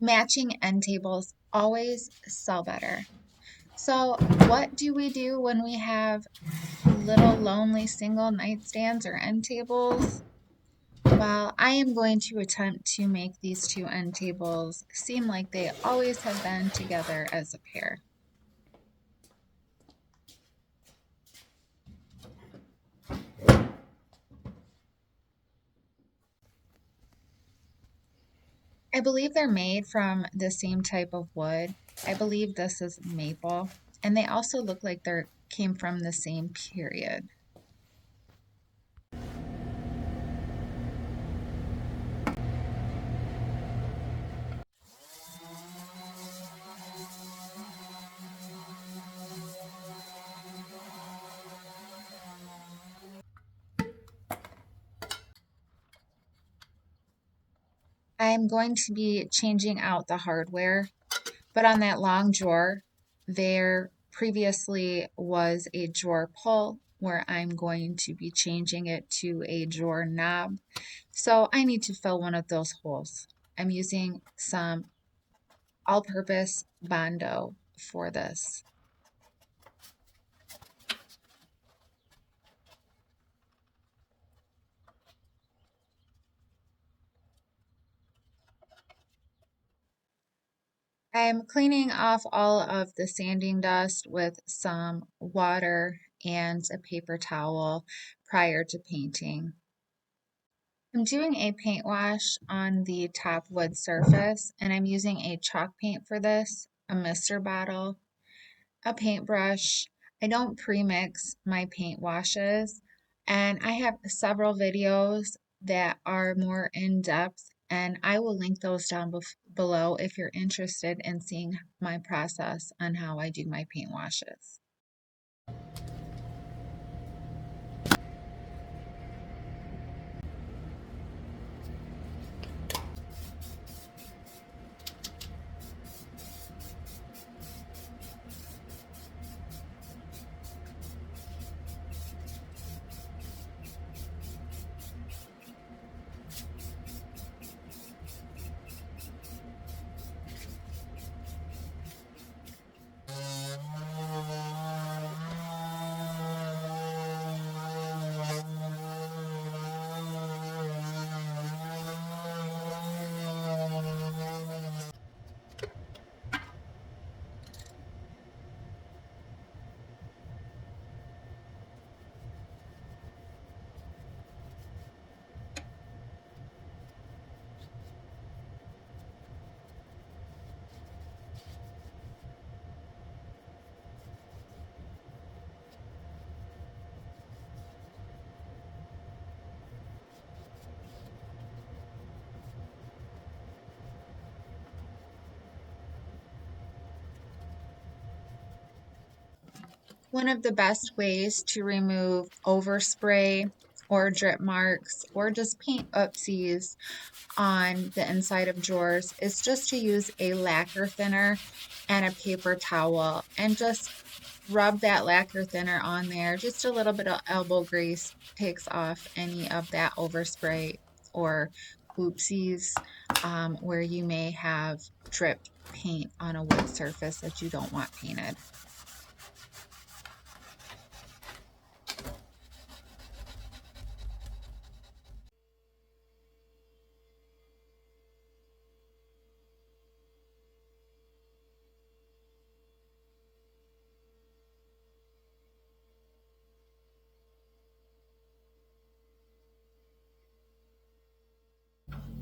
Matching end tables always sell better. So, what do we do when we have little lonely single nightstands or end tables? Well, I am going to attempt to make these two end tables seem like they always have been together as a pair. I believe they're made from the same type of wood. I believe this is maple, and they also look like they came from the same period. I'm going to be changing out the hardware, but on that long drawer, there previously was a drawer pull where I'm going to be changing it to a drawer knob. So I need to fill one of those holes. I'm using some all-purpose Bondo for this. I'm cleaning off all of the sanding dust with some water and a paper towel prior to painting. I'm doing a paint wash on the top wood surface, and I'm using a chalk paint for this, a mister bottle, a paintbrush. I don't pre-mix my paint washes, and I have several videos that are more in depth, and I will link those down below if you're interested in seeing my process on how I do my paint washes. One of the best ways to remove overspray or drip marks or just paint oopsies on the inside of drawers is just to use a lacquer thinner and a paper towel and just rub that lacquer thinner on there. Just a little bit of elbow grease takes off any of that overspray or oopsies where you may have dripped paint on a wood surface that you don't want painted.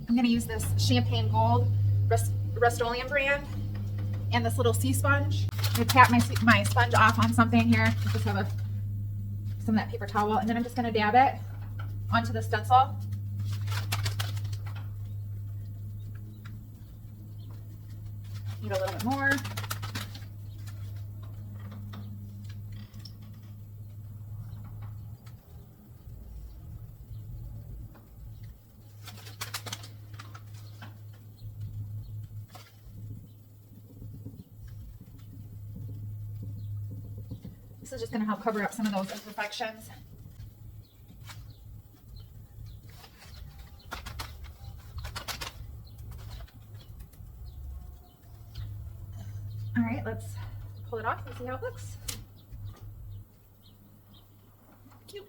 I'm going to use this Champagne Gold Rust-Oleum brand and this little sea sponge. I'm going to tap my sponge off on something here. Just have some of that paper towel, and then I'm just going to dab it onto the stencil. Need a little bit more. This is just going to help cover up some of those imperfections. All right, let's pull it off and see how it looks. Cute.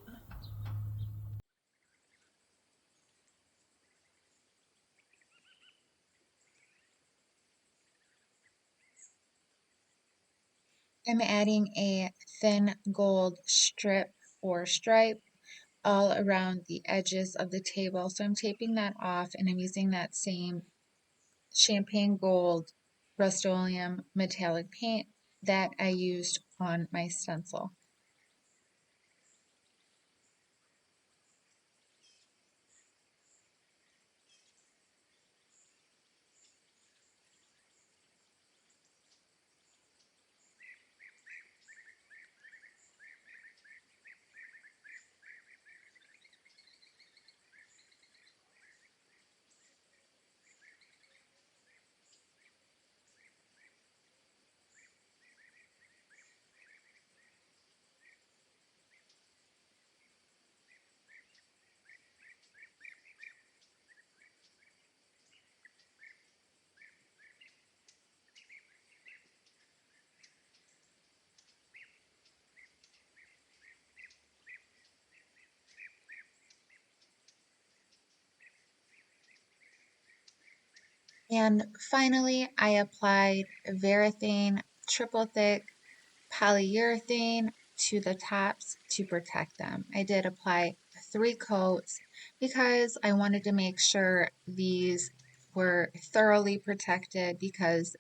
I'm adding a thin gold strip or stripe all around the edges of the table. So I'm taping that off and I'm using that same champagne gold Rust-Oleum metallic paint that I used on my stencil. And finally, I applied Varathane triple thick polyurethane to the tops to protect them. I did apply 3 coats because I wanted to make sure these were thoroughly protected because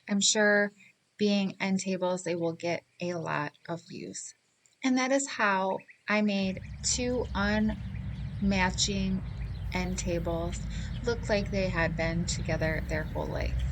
I'm sure being end tables, they will get a lot of use. And that is how I made 2 unmatching end tables look like they had been together their whole life.